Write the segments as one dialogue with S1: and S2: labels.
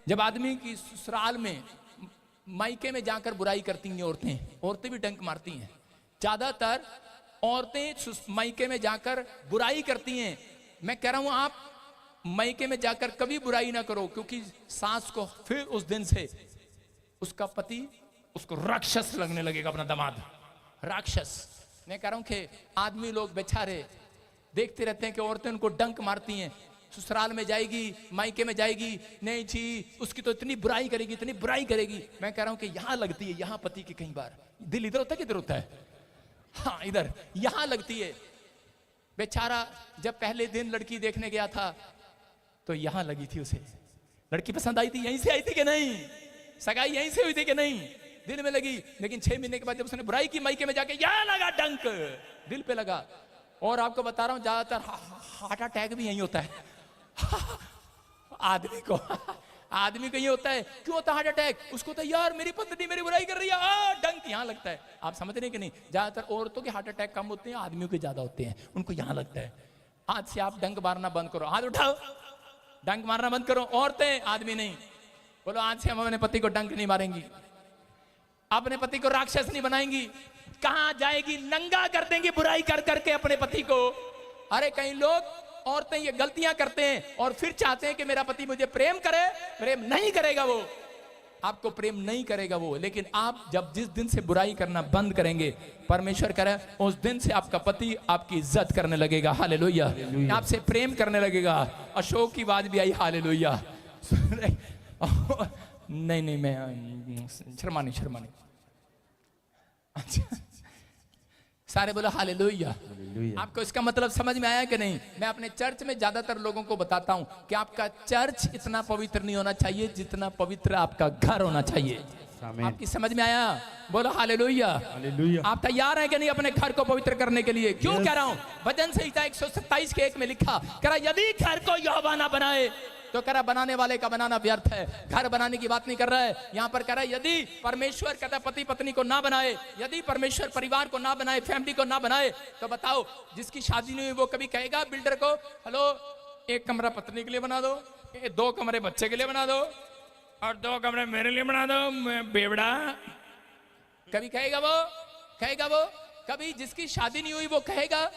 S1: जब आदमी की ससुराल में मायके में जाकर बुराई करती हैं औरतें भी डंक मारती हैं। ज्यादातर औरतें मायके में जाकर बुराई करती हैं। मैं कह रहा हूं आप मायके में जाकर कभी बुराई ना करो, क्योंकि सास को फिर उस दिन से उसका पति उसको राक्षस लगने लगेगा, अपना दामाद राक्षस। मैं कह रहा हूं कि आदमी लोग बेचारे देखते रहते हैं कि औरतें उनको डंक मारती हैं। ससुराल में जाएगी, मायके में जाएगी, नहीं जी उसकी तो इतनी बुराई करेगी, इतनी बुराई करेगी। मैं कह रहा हूं कि यहां लगती है, यहां पति की कई बार दिल इधर होता है, किधर होता है? हाँ इधर, यहां लगती है। बेचारा जब पहले दिन लड़की देखने गया था तो यहां लगी थी उसे। लड़की पसंद आई थी, यहीं से आई थी कि नहीं? सगाई यहीं से हुई थी कि नहीं? दिल में लगी। लेकिन 6 महीने के बाद जब उसने बुराई की मायके में जाके, यहां लगा डंक, दिल पे लगा। और आपको बता रहा हूं ज्यादातर हार्ट अटैक भी यहीं होता है। आदमी को ये होता है। क्यों होता है हार्ट अटैक? उसको तो यार मेरी पत्नी मेरी बुराई कर रही है, डंक यहां लगता है। आप समझ रहे हैं कि नहीं? ज्यादातर औरतों के हार्ट अटैक कम होते हैं, आदमियों के ज्यादा होते हैं, उनको यहां लगता है। आज से आप डंक मारना बंद करो, हाथ उठाओ, डंक मारना बंद करो। औरतें, आदमी नहीं। बोलो आज से हम अपने पति को डंक नहीं मारेंगी, अपने पति को राक्षस नहीं बनाएंगी। कहां जाएगी? नंगा कर देंगी बुराई कर करके अपने पति को। अरे कई लोग औरतें ये गलतियां करते हैं और फिर चाहते हैं कि मेरा पति मुझे प्रेम करे। प्रेम नहीं करेगा वो, आपको प्रेम नहीं करेगा वो। लेकिन आप जब जिस दिन से बुराई करना बंद करेंगे, परमेश्वर करे, उस दिन से आपका पति आपकी इज्जत करने लगेगा। हालेलुया। आपसे प्रेम करने लगेगा। अशोक की आवाज भी आई, हालेलुया। नहीं मैं शर्मा नहीं। अच्छा, सारे बोलो हालेलुया। आपको इसका मतलब समझ में आया कि नहीं? मैं अपने चर्च में ज्यादातर लोगों को बताता हूं कि आपका चर्च इतना पवित्र नहीं होना चाहिए जितना पवित्र आपका घर होना चाहिए। आपकी समझ में आया? बोलो हालेलुया। आप तैयार हैं कि नहीं अपने घर को पवित्र करने के लिए? क्यों कह रहा हूं? भजन संहिता 127 के 1 में लिखा, कह रहा यदि घर को यहोवा ना बनाए तो कह रहा बनाने वाले का बनाना व्यर्थ है। घर बनाने की बात नहीं कर रहा है यहां पर। कह रहा है यदि परमेश्वर कहता है पति पत्नी को ना बनाए, यदि परमेश्वर परिवार को ना बनाए, फैमिली को ना बनाए, तो बताओ जिसकी शादी नहीं हुई वो कभी कहेगा बिल्डर को, हेलो 1 कमरा पत्नी के लिए बना दो, 2 कमरे बच्चे के लिए बना दो और 2 कमरे मेरे लिए बना दो, बेवड़ा? कभी कहेगा वो? कहेगा वो? कभी जिसकी शादी नहीं हुई वो कहेगा?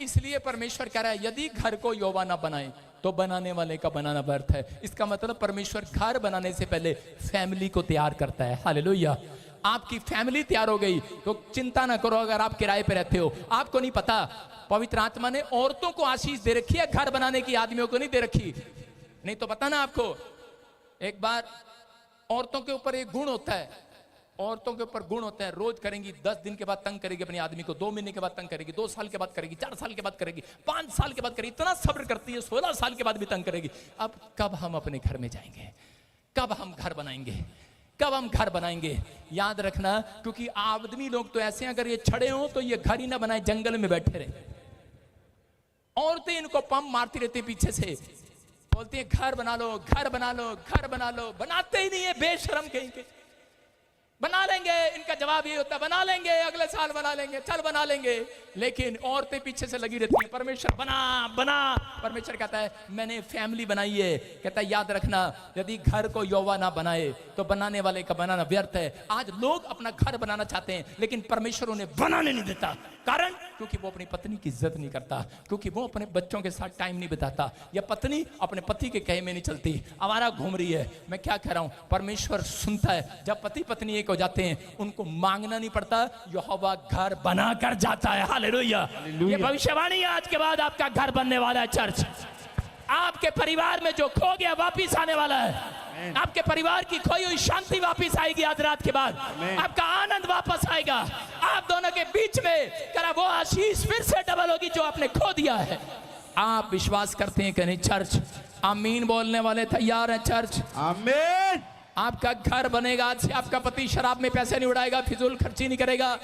S1: इसलिए परमेश्वर कह रहा है यदि घर को यहोवा ना बनाए तो बनाने वाले का बनाना व्यर्थ है। इसका मतलब परमेश्वर घर बनाने से पहले फैमिली को तैयार करता है। हालेलुया। आपकी फैमिली तैयार हो गई तो चिंता ना करो। अगर आप किराए पे रहते हो, आपको नहीं पता पवित्र आत्मा ने औरतों को आशीष दे रखी है घर बनाने की, आदमियों को नहीं दे रखी। नहीं तो पता ना आपको। एक बार औरतों के ऊपर एक गुण होता है, औरतों के ऊपर गुण होता है, रोज करेंगी, 10 दिन के बाद तंग करेगी अपने आदमी को, 2 महीने के बाद तंग करेगी, 2 साल के बाद करेगी, 4 साल के बाद करेगी, 5 साल के बाद करेगी, इतना सब्र करती है, 16 साल के बाद भी तंग करेगी। अब कब हम अपने घर में जाएंगे? कब हम घर बनाएंगे? कब हम घर बनाएंगे? याद रखना, क्योंकि आदमी लोग तो ऐसे हैं, अगर ये छड़े हो तो ये घर ही ना बनाए, जंगल में बैठे रहे। औरतें इनको पंप मारती रहती पीछे से, बोलती है घर बना लो, घर बना लो, घर बना लो। बनाते ही नहीं है, बेशरम कहीं के। बना लेंगे, इनका जवाब ये होता है बना लेंगे, अगले साल बना लेंगे, चल बना लेंगे। लेकिन औरतें पीछे से लगी रहती हैं, परमेश्वर बना बना। परमेश्वर कहता है मैंने फैमिली बनाई है। कहता है याद रखना यदि घर को यहोवा ना बनाए तो बनाने वाले का बनाना व्यर्थ है। आज लोग अपना घर बनाना चाहते हैं लेकिन परमेश्वर उन्हें बनाने नहीं देता। कारण क्योंकि वो अपनी पत्नी की इज्जत नहीं करता, क्योंकि वो अपने बच्चों के साथ टाइम नहीं बिताता, या पत्नी अपने पति के कहे में नहीं चलती, आवारा घूम रही है। मैं क्या कह रहा हूं, परमेश्वर सुनता है। जब पति पत्नी एक हो जाते हैं उनको मांगना नहीं पड़ता, यहोवा घर बना कर जाता है। हालेलुया। ये भविष्यवाणी आज के बाद आपका घर बनने वाला है। चर्च आपके परिवार में जो खो गया वापिस आने वाला है। आपके परिवार की खोई हुई शांति वापस आएगी आज रात के बाद। आपका आनंद वापस आएगा। आप दोनों के बीच में करा वो आशीष फिर से डबल होगी जो आपने खो दिया है। आप विश्वास करते हैं कि नहीं चर्च? आमीन बोलने वाले तैयार हैं चर्च?
S2: आमीन।
S1: आपका घर बनेगा। आज से आपका पति शराब में पैसे नहीं उड़ाएगा, फिजूल खर्ची नहीं करेगा।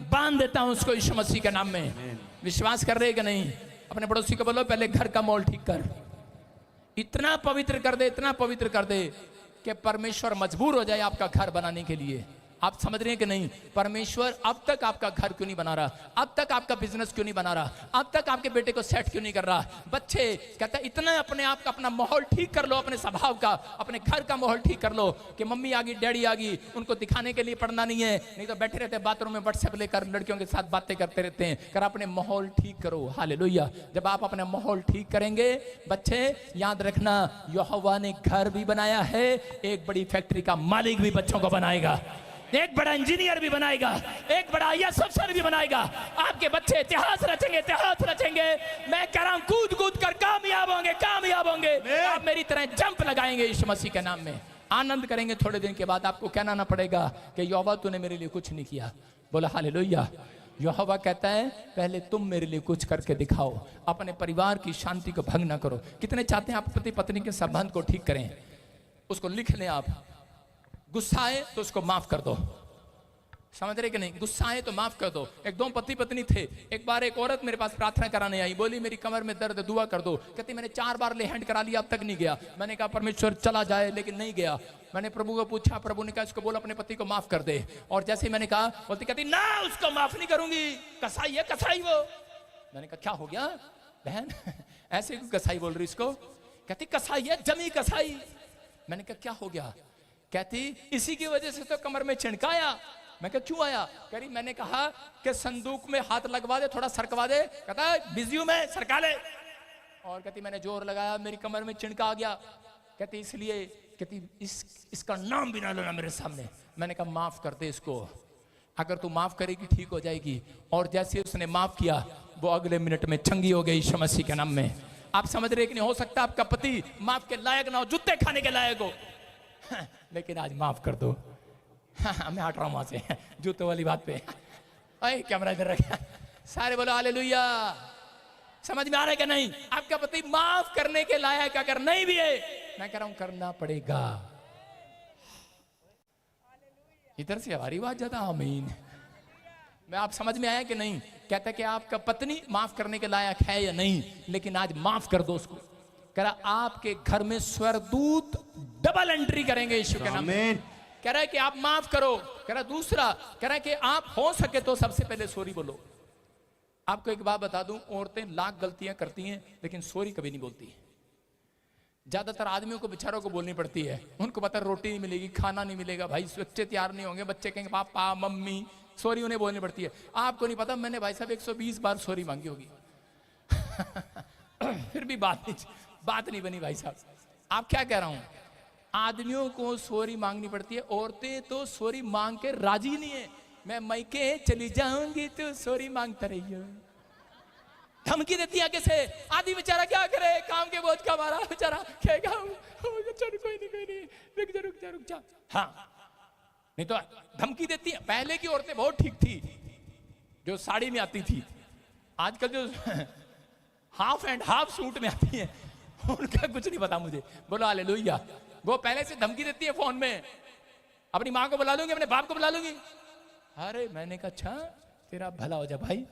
S1: बांध देता हूं उसको यीशु मसीह के नाम में। विश्वास कर रहे कि नहीं? अपने पड़ोसी को बोलो पहले घर का मोल ठीक कर। इतना पवित्र कर दे, इतना पवित्र कर दे कि परमेश्वर मजबूर हो जाए आपका घर बनाने के लिए। आप समझ रहे हैं कि नहीं? परमेश्वर अब तक आपका घर क्यों नहीं बना रहा? अब तक आपका बिजनेस क्यों नहीं बना रहा? अब तक आपके बेटे को सेट क्यों नहीं कर रहा? बच्चे कहता है इतना अपने आप का अपना माहौल ठीक कर लो, अपने स्वभाव का, अपने घर का माहौल ठीक कर लो कि मम्मी आ गई, डैडी आ गई, उनको दिखाने के लिए पढ़ना नहीं है, नहीं तो बैठे रहते हैं बाथरूम में व्हाट्सएप लेकर लड़कियों के साथ बातें करते रहते हैं। कर अपने माहौल ठीक करो। हालेलुया। जब आप अपना माहौल ठीक करेंगे, बच्चे याद रखना, यहोवा ने घर भी बनाया है, एक बड़ी फैक्ट्री का मालिक भी बच्चों को बनाएगा, एक बड़ा इंजीनियर भी बनाएगा, एक बड़ा आईएएस अफसर भी बनाएगा। आपके बच्चे इतिहास रचेंगे, इतिहास रचेंगे। मैं कह रहा हूं कूद कूद कर कामयाब होंगे, कामयाब होंगे। आप मेरी तरह जंप लगाएंगे यीशु मसीह के नाम में, आनंद करेंगे। थोड़े दिन के बाद आपको कहना ना पड़ेगा कि यहोवा तूने मेरे लिए कुछ नहीं किया। बोला हालेलुया। यहोवा कहता है पहले तुम मेरे लिए कुछ करके दिखाओ, अपने परिवार की शांति को भंग ना करो। कितने चाहते हैं आप पति पत्नी के संबंध को ठीक करें? उसको लिख लें आप। गुस्सा आए तो उसको माफ कर दो। समझ रहे कि नहीं? गुस्सा आए तो माफ कर दो। एक दो पति पत्नी थे, एक बार एक औरत मेरे पास प्रार्थना कराने आई, बोली मेरी कमर में दर्द, दुआ कर दो। कहती मैंने 4 बार ले हैंड करा लिया, अब तक नहीं गया। मैंने कहा परमेश्वर चला जाए, लेकिन नहीं गया। मैंने प्रभु को पूछा, प्रभु ने कहा इसको बोल अपने पति को माफ कर दे। और जैसे ही मैंने कहा, बोलती कहती ना उसको माफ नहीं करूंगी, कसाई है कसाई वो। मैंने कहा क्या हो गया बहन, ऐसे कसाई बोल रही इसको? कहती कसाई है, जमी कसाई। मैंने कहा क्या हो गया? कहती इसी की वजह से तो कमर में छिड़काया। मैं कहा क्यों आया? कह रही मैंने कहा कि संदूक में हाथ लगवा दे, थोड़ा सरकवा दे। कहता बिजी हूं मैं, सरका ले। और कहती मैंने जोर लगाया, मेरी कमर में चिणका आ गया। कहती इसलिए, कहती इसका नाम भी ना लेना मेरे सामने। मैंने कहा माफ कर दे इसको, अगर तू माफ करेगी ठीक हो जाएगी। और जैसे उसने माफ किया, वो अगले मिनट में चंगी हो गई यीशु मसीह के नाम में। आप समझ रहे कि नहीं? हो सकता आपका पति माफ के लायक ना हो, जूते खाने के लायक हो, लेकिन आज माफ कर दो। मैं हट रहा हूं वहां से जूतों वाली बात पे। अरे कैमरा इधर रखा, सारे बोलो हालेलुया। समझ में आ रहा है कि नहीं? आपका पति माफ करने के लायक अगर नहीं भी है, मैं कह रहा हूं करना पड़ेगा। इधर से हमारी बात ज्यादा आमीन। मैं आप समझ में आया कि नहीं? कहता कि आपका पत्नी माफ करने के लायक है या नहीं, लेकिन आज माफ कर दो उसको। कह रहा आपके घर में स्वर्गदूत डबल एंट्री करेंगे यीशु के नाम में। कह रहा है कि आप माफ करो। कह रहा दूसरा, कह रहा है कि आप हो सके तो सबसे पहले सॉरी बोलो। आपको एक बात बता दूं, औरतें लाख गलतियां करती हैं, लेकिन सॉरी कभी नहीं बोलती। ज्यादातर आदमियों को बेचारों को बोलनी पड़ती है। उनको पता रोटी नहीं मिलेगी, खाना नहीं मिलेगा, भाई बच्चे तैयार नहीं होंगे, बच्चे कहेंगे पापा मम्मी, सॉरी उन्हें बोलनी पड़ती है। आपको नहीं पता, मैंने भाई साहब 120 बार सॉरी मांगी होगी फिर भी बात नहीं बनी भाई साहब। आप क्या कह रहा हूं? आदमियों को सॉरी मांगनी पड़ती है, औरतें तो सॉरी मांग के राजी नहीं है। मैं मैके चली जाऊंगी तो सॉरी मांगता रहियो, धमकी देती है कैसे? आदमी बेचारा क्या करे, काम के बोझ का मारा बेचारा कहेगा कोई नहीं रुक जा। हाँ, नहीं तो धमकी देती है। पहले की औरतें बहुत ठीक थी, जो साड़ी में आती थी। आजकल जो हाफ एंड हाफ सूट में आती है, उनका कुछ नहीं पता मुझे। बोलो हालेलुया। वो पहले से धमकी देती है फोन में, अपनी माँ को बुला लूंगी, अपने बाप को बुला लूंगी। अरे मैंने कहा अच्छा तेरा भला हो जाए भाई,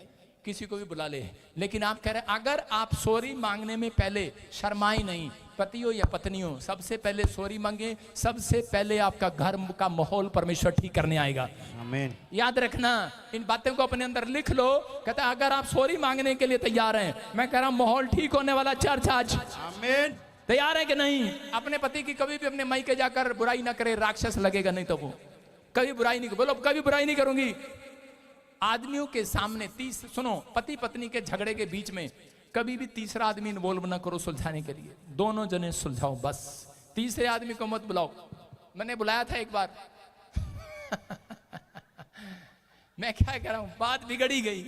S1: किसी को भी बुला ले। लेकिन आप कह रहे हैं अगर आप सॉरी मांगने में पहले शर्माई नहीं, पति हो या पत्नी हो, सबसे पहले सॉरी मांगे, सबसे पहले आपका घर का माहौल परमेश्वर ठीक करने आएगा। आमीन। याद रखना, इन बातों को अपने अंदर लिख लो। कहता है अगर आप सॉरी मांगने के लिए तैयार हैं, मैं कह रहा हूं माहौल ठीक होने वाला चर्च आज। आमीन। तैयार है कि नहीं? अपने पति की कभी भी अपने मायके जाकर बुराई ना करे, राक्षस लगेगा। नहीं तो वो कभी बुराई नहीं, बोलो कभी बुराई नहीं करूंगी। आदमियों के सामने सुनो, पति पत्नी के झगड़े के बीच में कभी भी तीसरा आदमी इन्वॉल्व ना करो सुलझाने के लिए। दोनों जने सुलझाओ बस, तीसरे आदमी को मत बुलाओ। मैंने बुलाया था एक बार मैं क्या कह रहा हूं, बात बिगड़ी गई